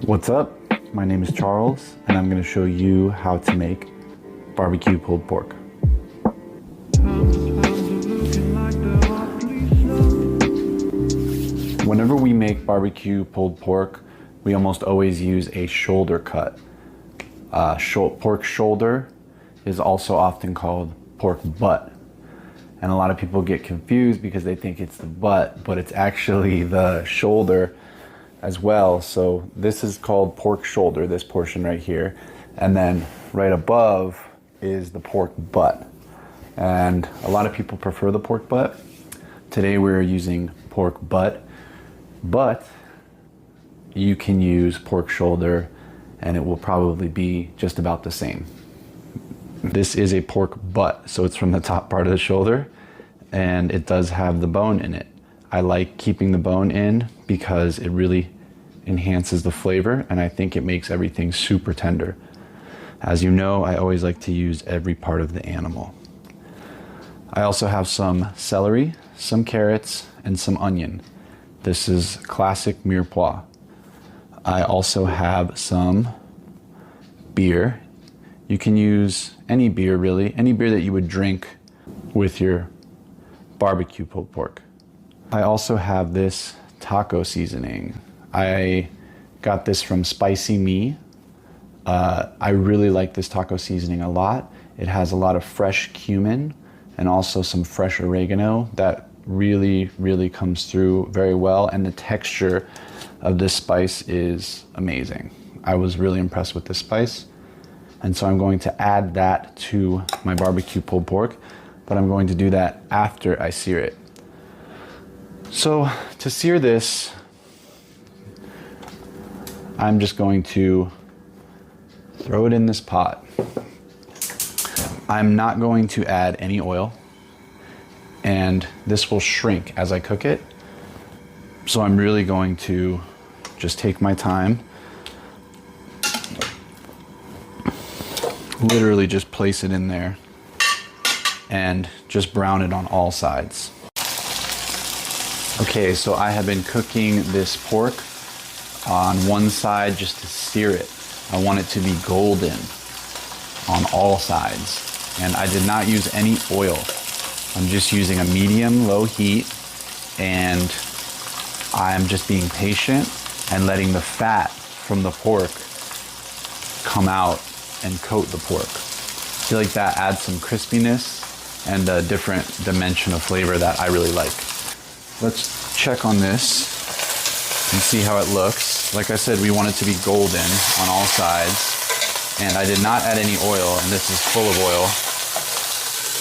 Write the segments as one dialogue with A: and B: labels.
A: What's up? My name is Charles, and I'm going to show you how to make barbecue pulled pork. Whenever we make barbecue pulled pork, we almost always use a shoulder cut. Pork shoulder is also often called pork butt. And a lot of people get confused because they think it's the butt, but it's actually the shoulder as well. So this is called pork shoulder, this portion right here. And then right above is the pork butt. And a lot of people prefer the pork butt. Today we're using pork butt, but you can use pork shoulder and it will probably be just about the same. This is a pork butt, so it's from the top part of the shoulder, and it does have the bone in it. I like keeping the bone in because it really enhances the flavor, and I think it makes everything super tender. As you know, I always like to use every part of the animal. I also have some celery, some carrots, and some onion. This is classic mirepoix. I also have some beer. You can use any beer really, any beer that you would drink with your barbecue pulled pork. I also have this taco seasoning. I got this from Spicy Me. I really like this taco seasoning a lot. It has a lot of fresh cumin and also some fresh oregano that really comes through very well, and the texture of this spice is amazing. I was really impressed with this spice, and so I'm going to add that to my barbecue pulled pork, but I'm going to do that after I sear it. So to sear this, I'm just going to throw it in this pot. I'm not going to add any oil, and this will shrink as I cook it. So I'm really going to just take my time, literally just place it in there and just brown it on all sides. Okay, so I have been cooking this pork on one side just to sear it. I want it to be golden on all sides. And I did not use any oil. I'm just using a medium-low heat, and I'm just being patient and letting the fat from the pork come out and coat the pork. I feel like that adds some crispiness and a different dimension of flavor that I really like. Let's check on this and see how it looks. Like I said, we want it to be golden on all sides, and I did not add any oil, and this is full of oil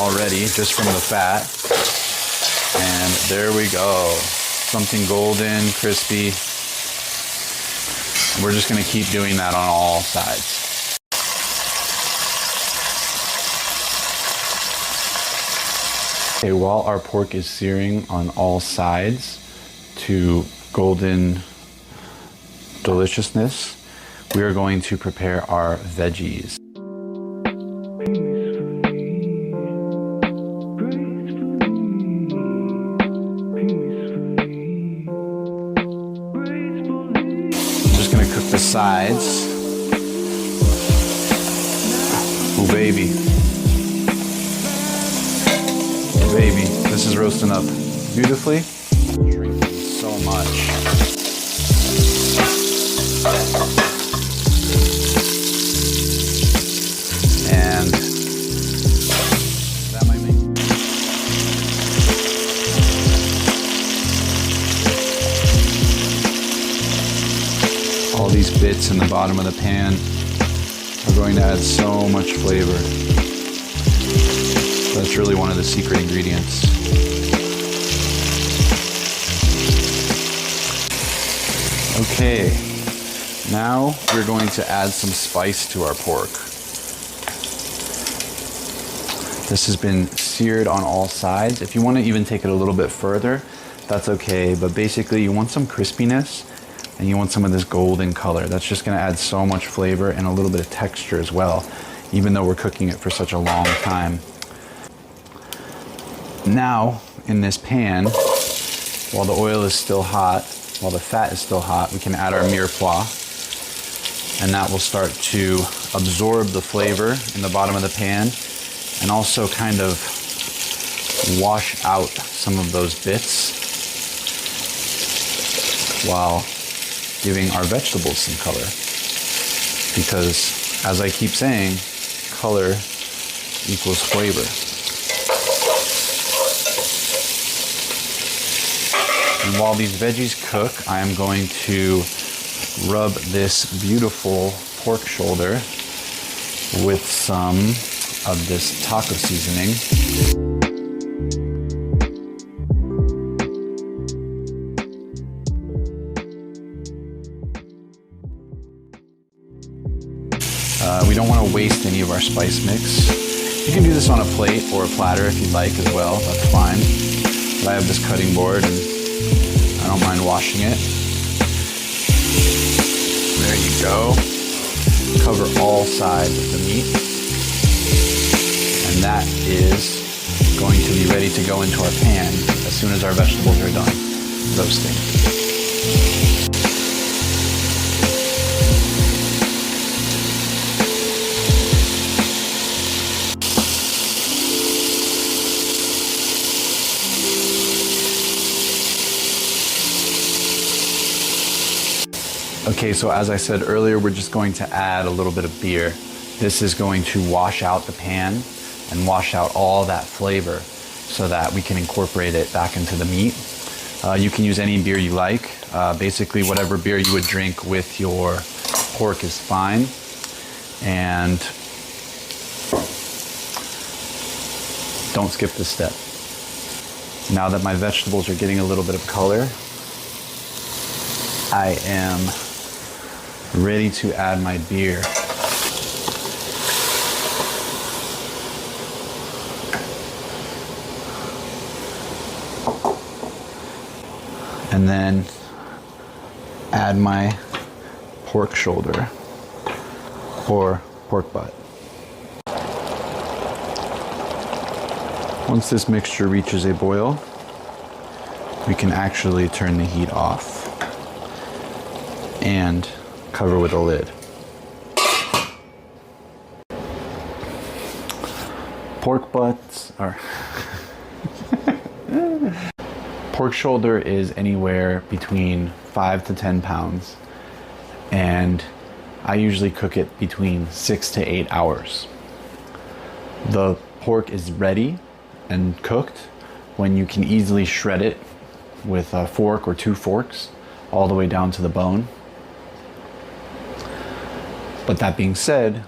A: already just from the fat. And there we go, something golden, crispy. We're just gonna keep doing that on all sides. Okay, while our pork is searing on all sides to golden deliciousness, we are going to prepare our veggies. The sides. Oh baby. Oh baby. This is roasting up beautifully. Shrinking so much. And that might make all these bits in the bottom of the pan are going to add so much flavor. That's really one of the secret ingredients. Okay, now we're going to add some spice to our pork. This has been seared on all sides. If you want to even take it a little bit further, that's okay, but basically you want some crispiness and you want some of this golden color. That's just gonna add so much flavor and a little bit of texture as well, even though we're cooking it for such a long time. Now, in this pan, while the oil is still hot, while the fat is still hot, we can add our mirepoix. and that will start to absorb the flavor in the bottom of the pan and also kind of wash out some of those bits while giving our vegetables some color. Because, as I keep saying, color equals flavor. And while these veggies cook, I am going to rub this beautiful pork shoulder with some of this taco seasoning. We don't want to waste any of our spice mix. You can do this on a plate or a platter if you'd like as well, that's fine. But I have this cutting board and I don't mind washing it. There you go. Cover all sides of the meat. And that is going to be ready to go into our pan as soon as our vegetables are done roasting. Okay, so as I said earlier, we're just going to add a little bit of beer. This is going to wash out the pan and wash out all that flavor so that we can incorporate it back into the meat. You can use any beer you like. Basically, whatever beer you would drink with your pork is fine. And don't skip this step. Now that my vegetables are getting a little bit of color, I am ready to add my beer. And then add my pork shoulder or pork butt. Once this mixture reaches a boil, we can actually turn the heat off and cover with a lid. Pork butts are pork shoulder is anywhere between 5 to 10 pounds, and I usually cook it between 6 to 8 hours. The pork is ready and cooked when you can easily shred it with a fork or 2 forks all the way down to the bone. But that being said,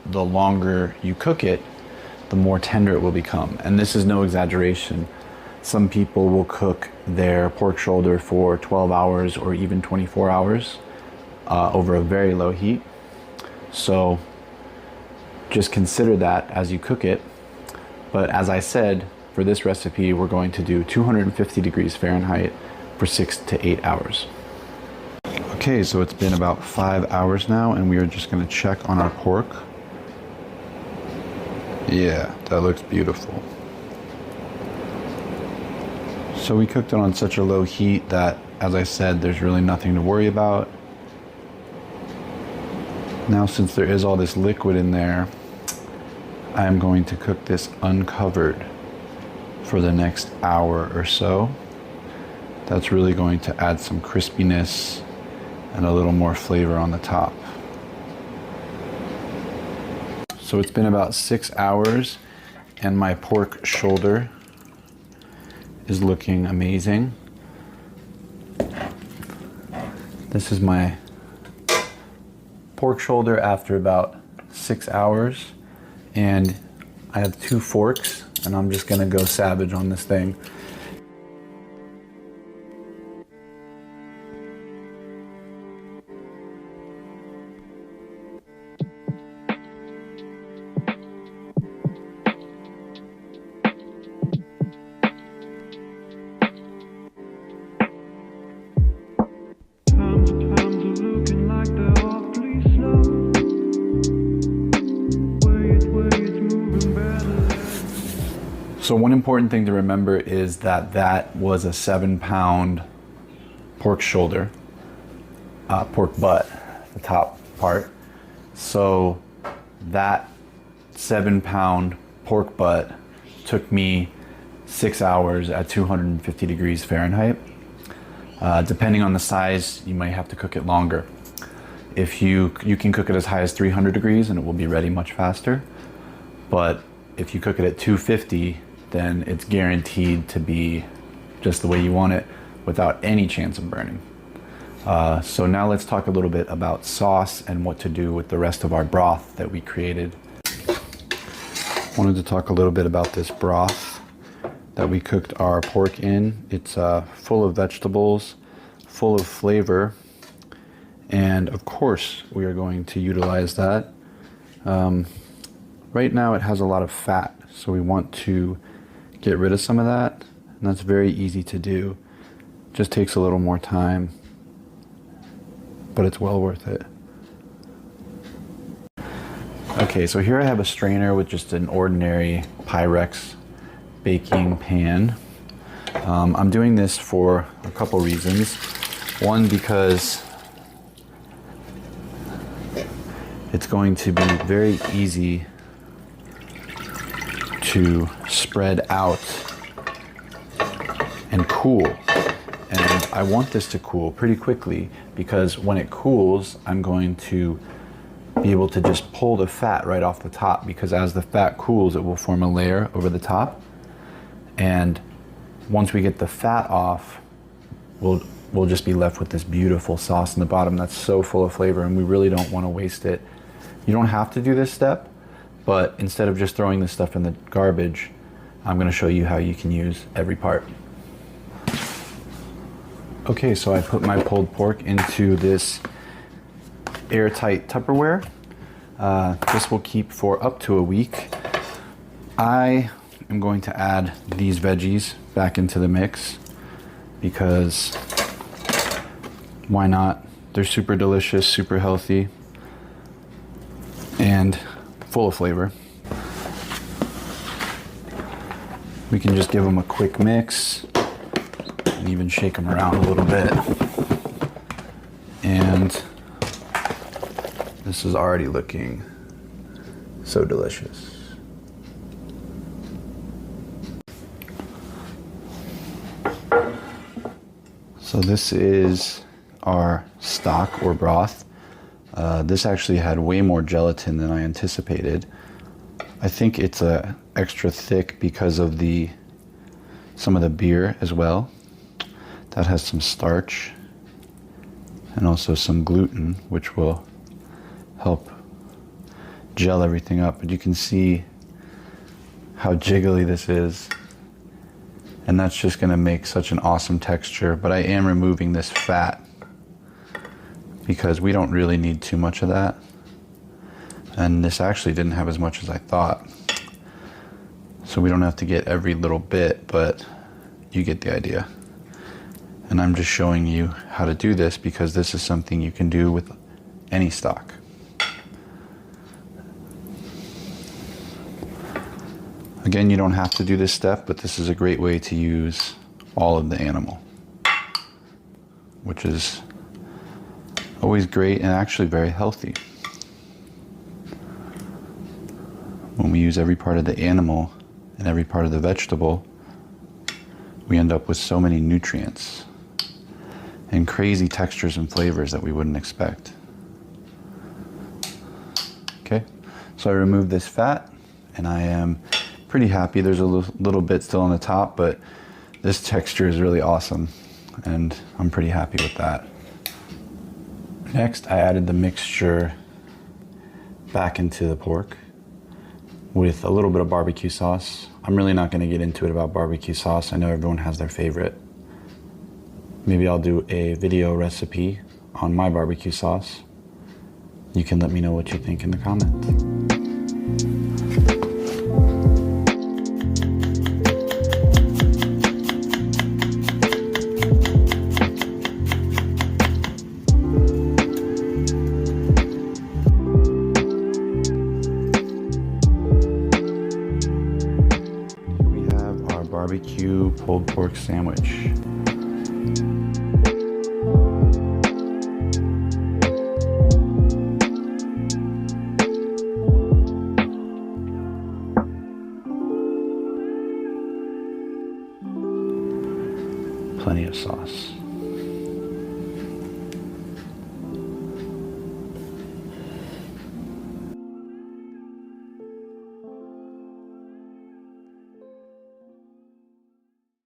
A: the longer you cook it, the more tender it will become. And this is no exaggeration. Some people will cook their pork shoulder for 12 hours or even 24 hours over a very low heat. So just consider that as you cook it. But as I said, for this recipe, we're going to do 250 degrees Fahrenheit for 6 to 8 hours. Okay, so it's been about 5 hours now, and we are just going to check on our pork. Yeah, that looks beautiful. So we cooked it on such a low heat that, as I said, there's really nothing to worry about. Now, since there is all this liquid in there, I am going to cook this uncovered for the next hour or so. That's really going to add some crispiness and a little more flavor on the top. So it's been about 6 hours and my pork shoulder is looking amazing. This is my pork shoulder after about 6 hours, and I have 2 forks and I'm just gonna go savage on this thing. So one important thing to remember is that that was a 7-pound pork shoulder, pork butt, the top part. So that 7-pound pork butt took me 6 hours at 250 degrees Fahrenheit. Depending on the size, you might have to cook it longer. If you can cook it as high as 300 degrees and it will be ready much faster. But if you cook it at 250, then it's guaranteed to be just the way you want it without any chance of burning. So now let's talk a little bit about sauce and what to do with the rest of our broth that we created. Wanted to talk a little bit about this broth that we cooked our pork in. It's full of vegetables, full of flavor, and of course we are going to utilize that. Right now it has a lot of fat, so we want to get rid of some of that, and that's very easy to do. Just takes a little more time, but it's well worth it. Okay, so here I have a strainer with just an ordinary Pyrex baking pan. I'm doing this for a couple reasons. One, because it's going to be very easy to spread out and cool. And I want this to cool pretty quickly, because when it cools, I'm going to be able to just pull the fat right off the top, because as the fat cools, it will form a layer over the top. And once we get the fat off, we'll just be left with this beautiful sauce in the bottom that's so full of flavor, and we really don't want to waste it. You don't have to do this step, but instead of just throwing this stuff in the garbage, I'm going to show you how you can use every part. Okay, so I put my pulled pork into this airtight Tupperware. This will keep for up to a week. I am going to add these veggies back into the mix because why not? They're super delicious, super healthy, and full of flavor. We can just give them a quick mix and even shake them around a little bit. And this is already looking so delicious. So this is our stock or broth. This actually had way more gelatin than I anticipated. I think it's extra thick because of some of the beer as well. That has some starch and also some gluten, which will help gel everything up. But you can see how jiggly this is, and that's just going to make such an awesome texture. But I am removing this fat because we don't really need too much of that, and this actually didn't have as much as I thought, so we don't have to get every little bit, but you get the idea. And I'm just showing you how to do this because this is something you can do with any stock. Again, you don't have to do this step, but this is a great way to use all of the animal, which is always great and actually very healthy. When we use every part of the animal and every part of the vegetable, we end up with so many nutrients and crazy textures and flavors that we wouldn't expect. Okay, so I removed this fat and I am pretty happy. There's a little bit still on the top, but this texture is really awesome and I'm pretty happy with that. Next, I added the mixture back into the pork with a little bit of barbecue sauce. I'm really not going to get into it about barbecue sauce. I know everyone has their favorite. Maybe I'll do a video recipe on my barbecue sauce. You can let me know what you think in the comments. BBQ pulled pork sandwich. plenty of sauce.